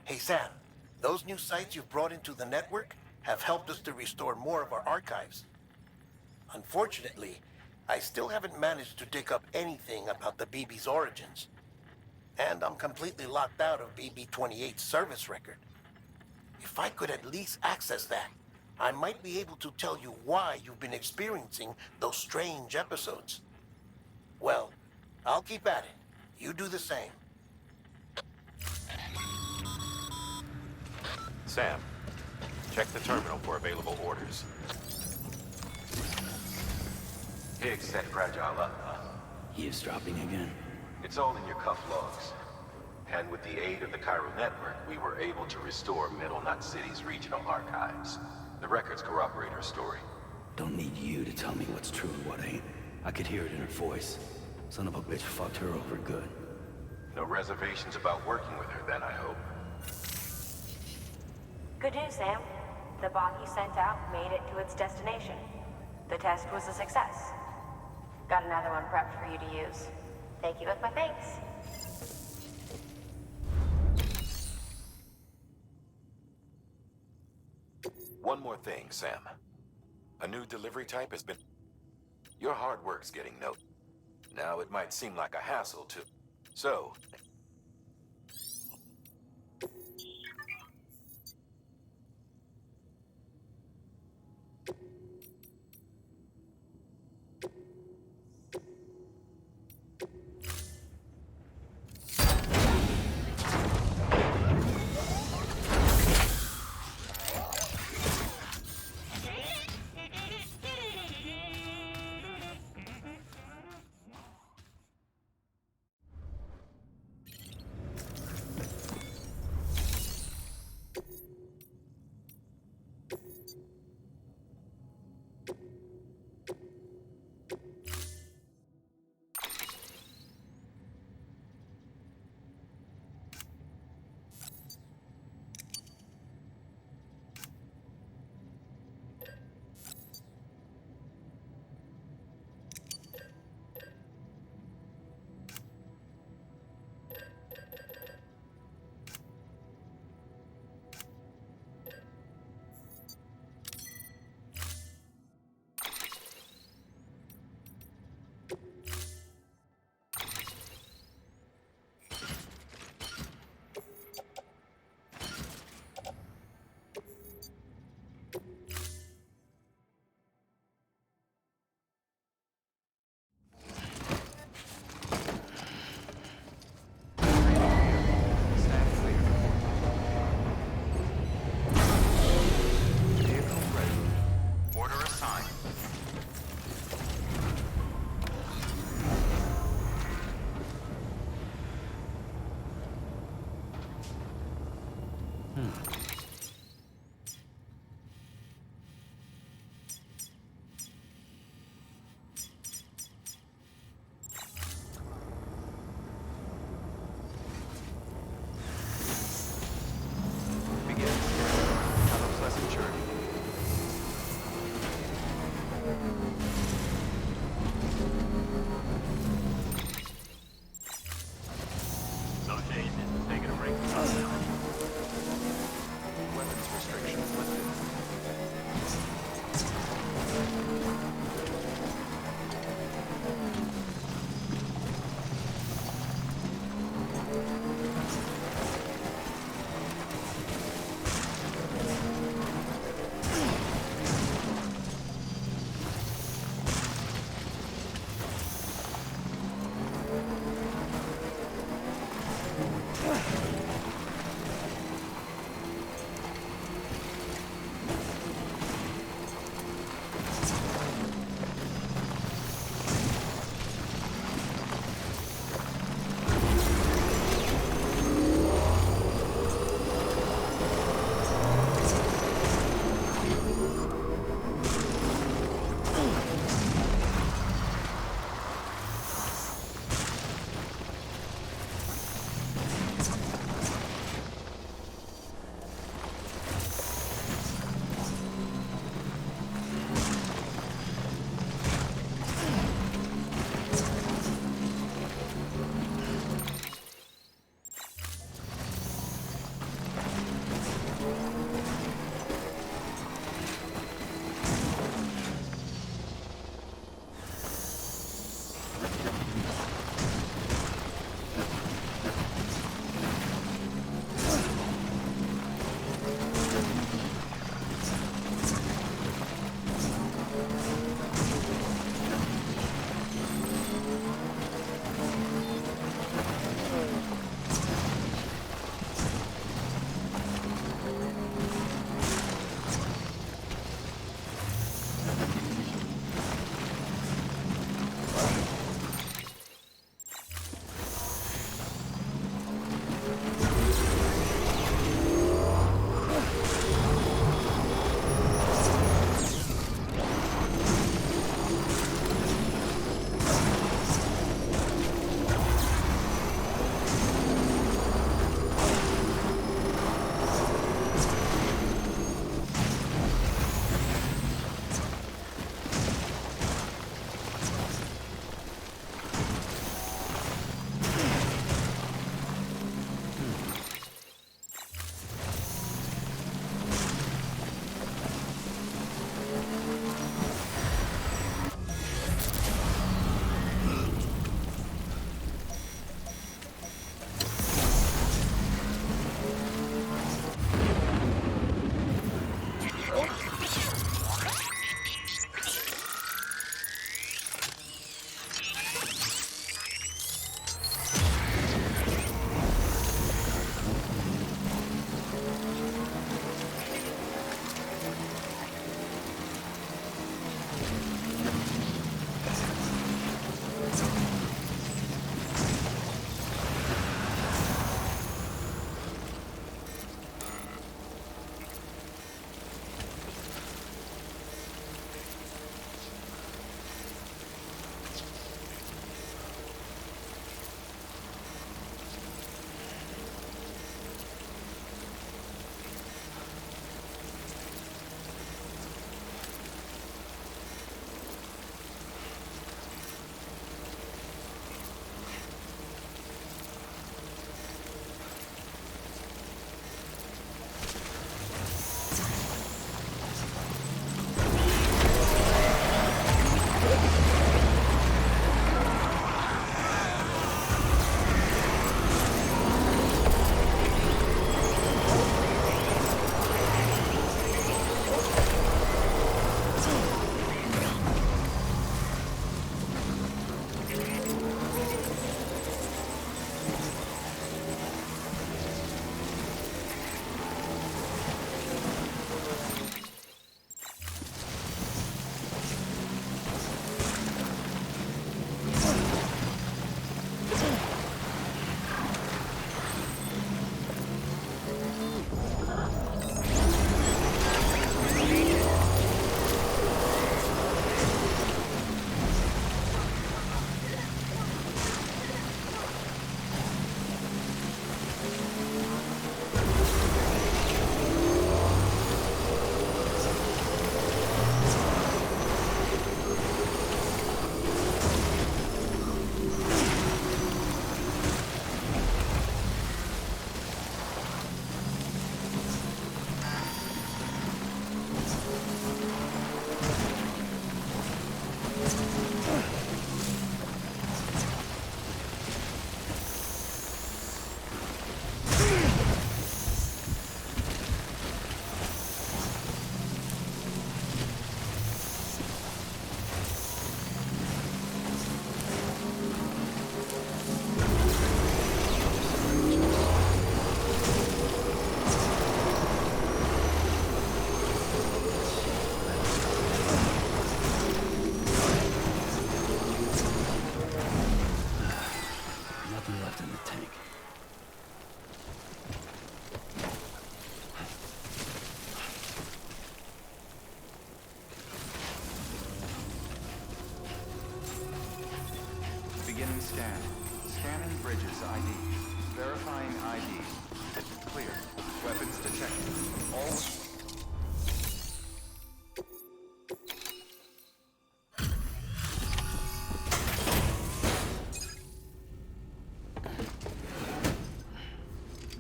Hey Sam, those new sites you've brought into the network have helped us to restore more of our archives. Unfortunately, I still haven't managed to dig up anything about the BB's origins. And I'm completely locked out of BB-28's service record. If I could at least access that, I might be able to tell you why you've been experiencing those strange episodes. Well, I'll keep at it. You do the same. Sam, check the terminal for available orders. Higgs set Fragile up. Eavesdropping again. It's all in your cuff logs. And with the aid of the Chiral network, we were able to restore Middle Knot City's regional archives. The records corroborate her story. Don't need you to tell me what's true and what ain't. I could hear it in her voice. Son of a bitch fucked her over good. No reservations about working with her then, I hope. Good news, Sam. The bot you sent out made it to its destination. The test was a success. Got another one prepped for you to use. Thank you with my thanks. One more thing, Sam. A new delivery type has been... Your hard work's getting noted. Now, it might seem like a hassle to... So... Association is taking a break from us.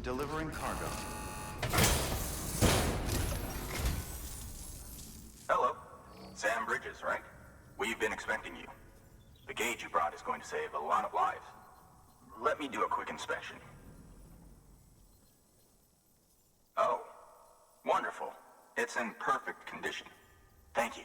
Delivering cargo. Hello. Sam Bridges, right? We've been expecting you. The gauge you brought is going to save a lot of lives. Let me do a quick inspection. Oh, wonderful. It's in perfect condition. Thank you.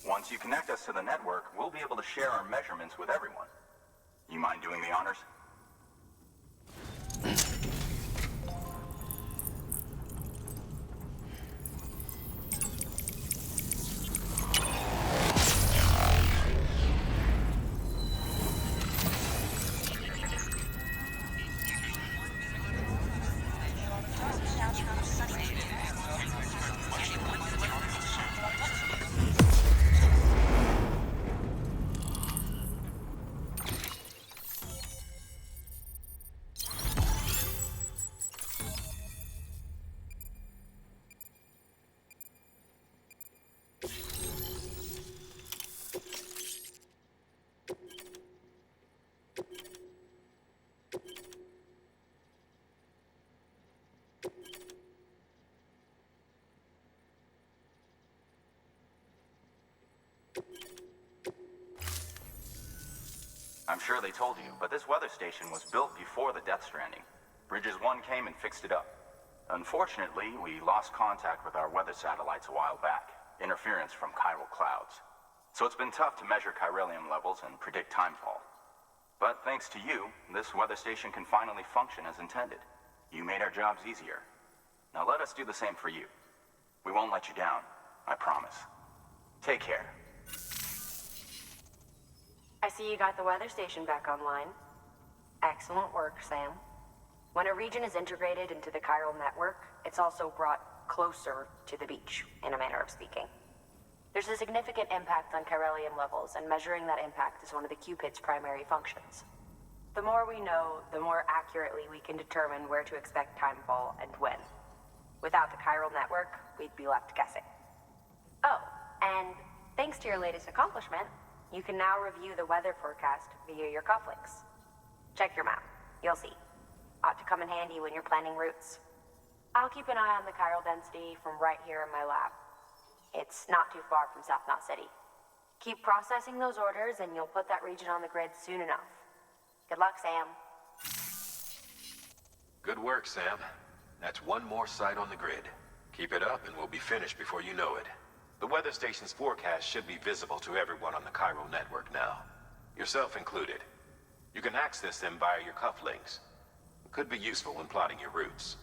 Once you connect us to the network, we'll be able to share our measurements with everyone. You mind doing the honors? I'm sure they told you, but this weather station was built before the Death Stranding. Bridges 1 came and fixed it up. Unfortunately, we lost contact with our weather satellites a while back. Interference from chiral clouds. So it's been tough to measure chiralium levels and predict timefall. But thanks to you, this weather station can finally function as intended. You made our jobs easier. Now let us do the same for you. We won't let you down, I promise. Take care. I see you got the weather station back online. Excellent work, Sam. When a region is integrated into the chiral network, it's also brought closer to the beach, in a manner of speaking. There's a significant impact on chiralium levels, and measuring that impact is one of the Cupid's primary functions. The more we know, the more accurately we can determine where to expect timefall and when. Without the chiral network, we'd be left guessing. Oh, and thanks to your latest accomplishment, you can now review the weather forecast via your cufflinks. Check your map. You'll see. Ought to come in handy when you're planning routes. I'll keep an eye on the chiral density from right here in my lab. It's not too far from South Knot City. Keep processing those orders and you'll put that region on the grid soon enough. Good luck, Sam. Good work, Sam. That's one more site on the grid. Keep it up and we'll be finished before you know it. The weather station's forecast should be visible to everyone on the chiral network now, yourself included. You can access them via your cufflinks. It could be useful when plotting your routes.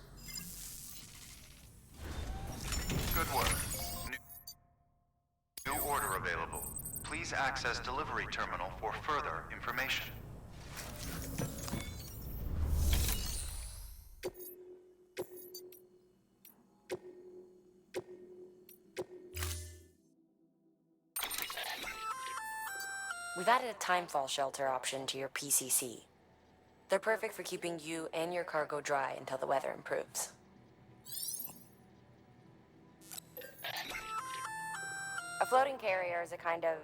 Good work. New order available. Please access delivery terminal for further information. We've added a timefall shelter option to your PCC. They're perfect for keeping you and your cargo dry until the weather improves. A floating carrier is a kind of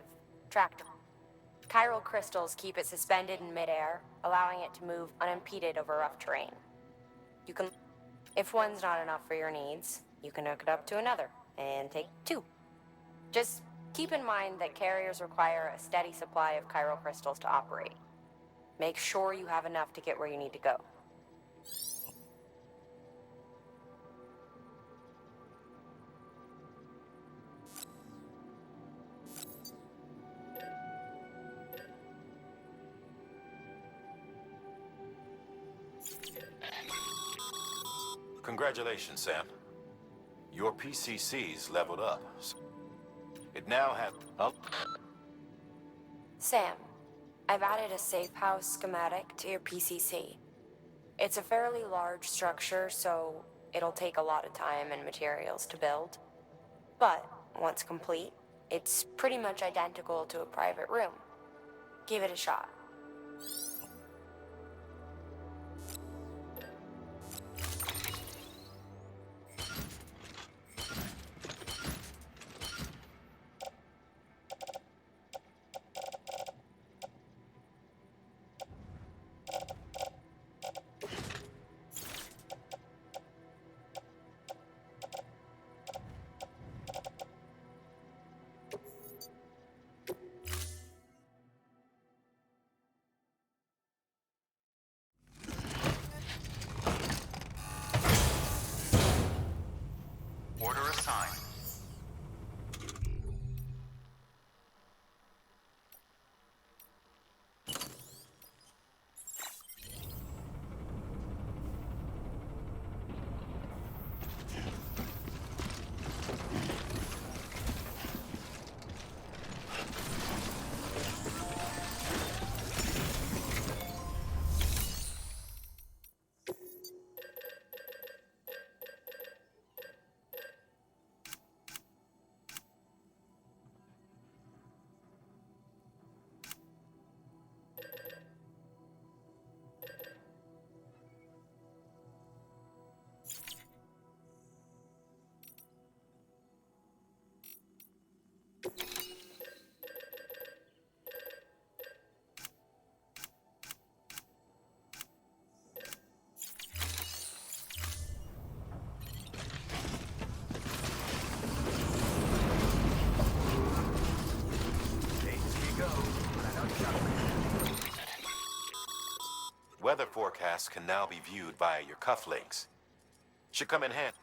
tractor. Chiral crystals keep it suspended in midair, allowing it to move unimpeded over rough terrain. You can, if one's not enough for your needs, you can hook it up to another and take two. Just keep in mind that carriers require a steady supply of chiral crystals to operate. Make sure you have enough to get where you need to go. Congratulations, Sam. Your PCC's leveled up. It now has... Oh. Sam, I've added a safe house schematic to your PCC. It's a fairly large structure, so it'll take a lot of time and materials to build. But once complete, it's pretty much identical to a private room. Give it a shot. Order assigned. Weather forecasts can now be viewed via your cufflinks. Should come in handy.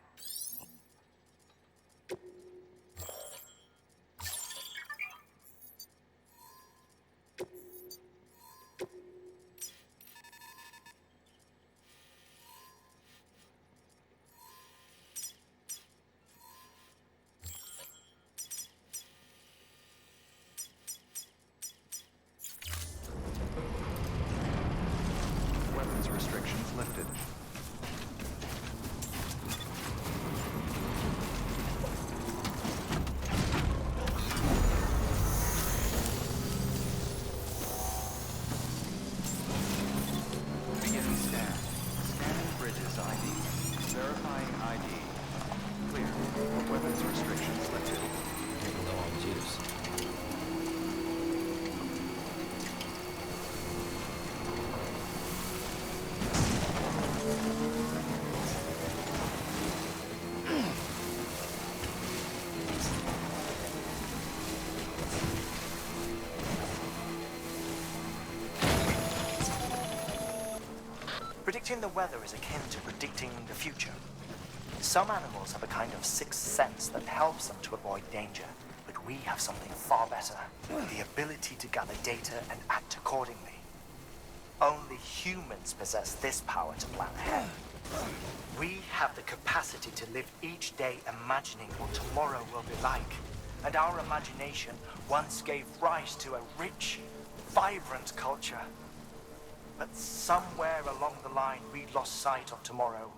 Weapons restrictions lifted. Beginning scan. Scanning bridges ID. Verifying ID. Clear. Weapons restrictions lifted. Predicting the weather is akin to predicting the future. Some animals have a kind of sixth sense that helps them to avoid danger, but we have something far better, the ability to gather data and act accordingly. Only humans possess this power to plan ahead. We have the capacity to live each day imagining what tomorrow will be like, and our imagination once gave rise to a rich, vibrant culture. But somewhere along the line, we lost sight of tomorrow.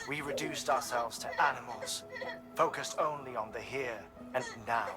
We reduced ourselves to animals, focused only on the here and now.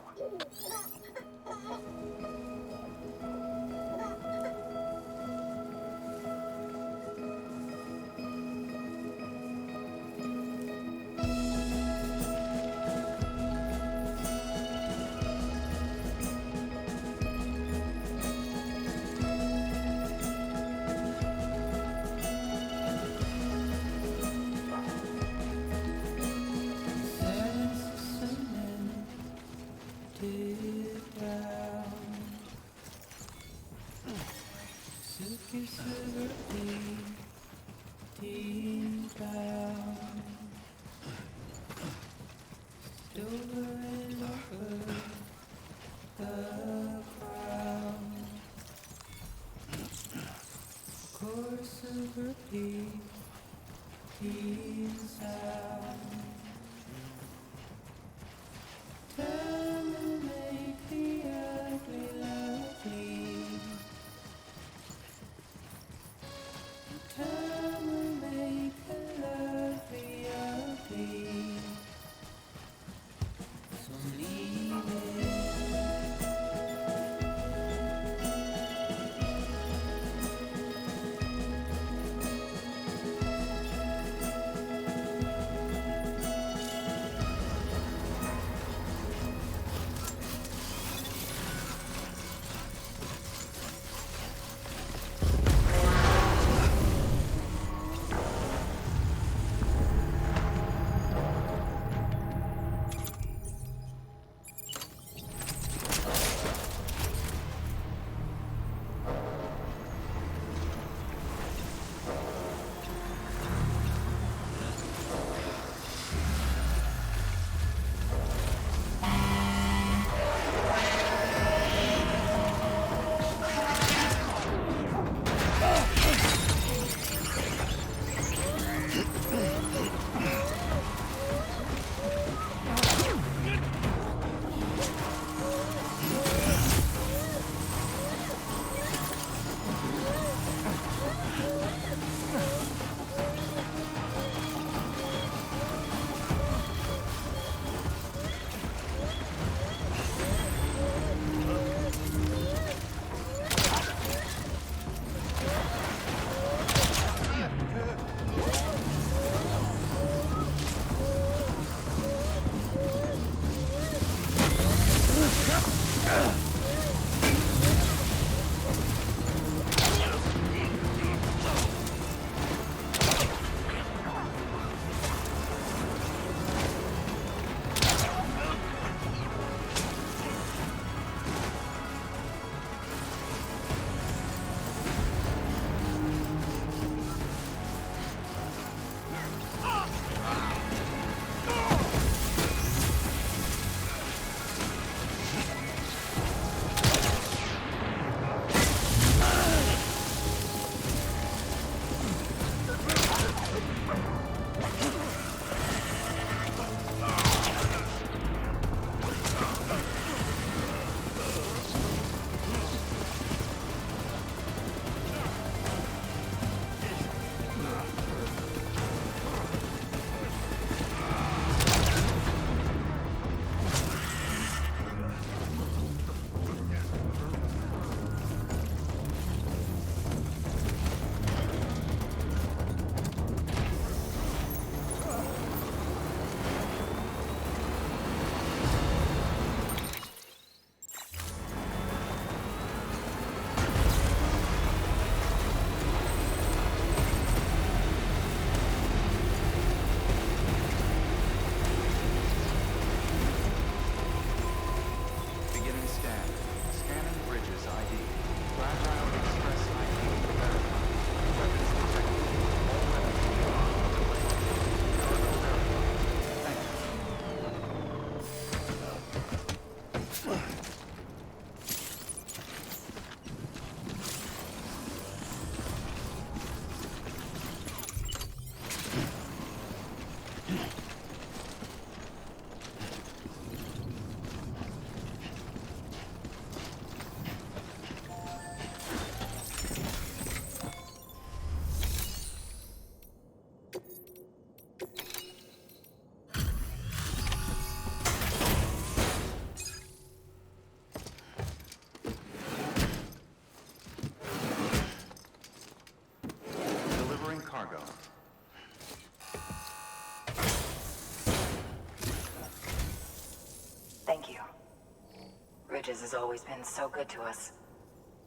Bridges has always been so good to us.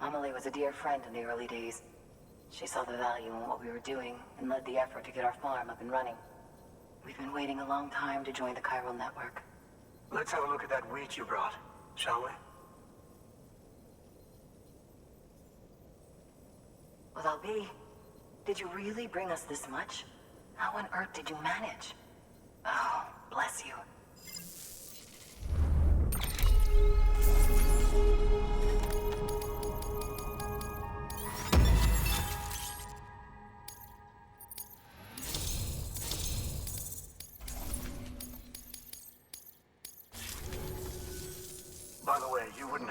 Amelie was a dear friend in the early days. She saw the value in what we were doing and led the effort to get our farm up and running. We've been waiting a long time to join the chiral network. Let's have a look at that wheat you brought, shall we? Well, I'll be. Did you really bring us this much? How on earth did you manage? Oh, bless you.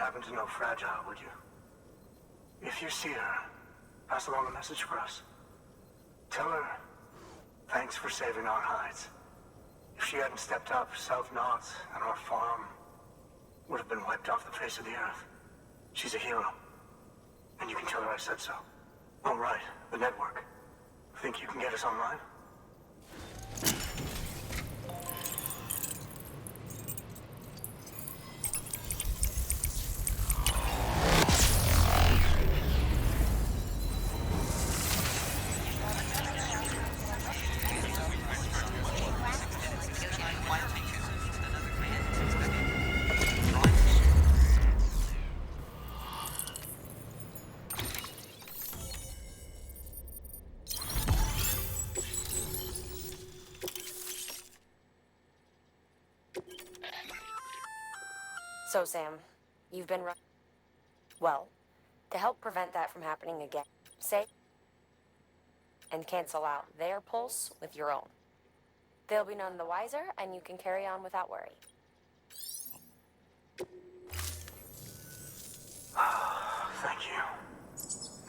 happen to know Fragile, would you? If you see her, pass along a message for us. Tell her, thanks for saving our hides. If she hadn't stepped up, South Knots and our farm would have been wiped off the face of the earth. She's a hero. And you can tell her I said so. All right, the network. Think you can get us online? So, Sam, you've been well, to help prevent that from happening again, say and cancel out their pulse with your own. They'll be none the wiser, and you can carry on without worry. Thank you.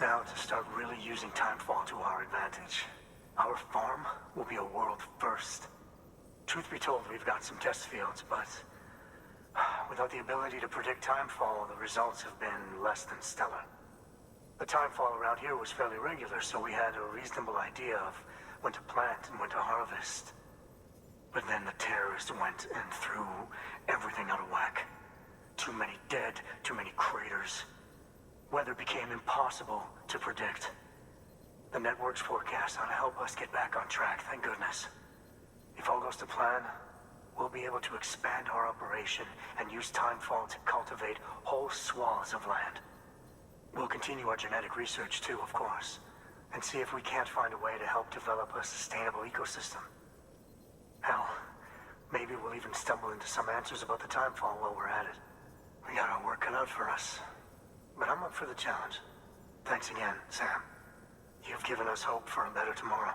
Now to start really using timefall to our advantage. Our farm will be a world first. Truth be told, we've got some test fields, but without the ability to predict timefall, the results have been less than stellar. The timefall around here was fairly regular, so we had a reasonable idea of when to plant and when to harvest. But then the terrorists went and threw everything out of whack. Too many dead, too many craters. Weather became impossible to predict. The network's forecast ought to help us get back on track, thank goodness. If all goes to plan, we'll be able to expand our operation and use timefall to cultivate whole swaths of land. We'll continue our genetic research too, of course, and see if we can't find a way to help develop a sustainable ecosystem. Hell, maybe we'll even stumble into some answers about the timefall while we're at it. We got our work cut out for us, but I'm up for the challenge. Thanks again, Sam. You've given us hope for a better tomorrow.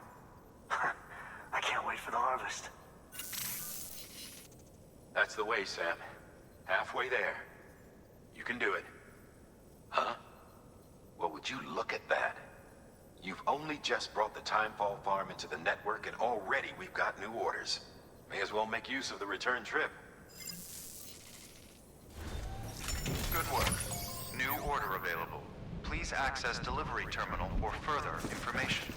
I can't wait for the harvest. That's the way, Sam. Halfway there. You can do it. Huh? Well, would you look at that? You've only just brought the Timefall farm into the network, and already we've got new orders. May as well make use of the return trip. Good work. New order available. Please access delivery terminal for further information.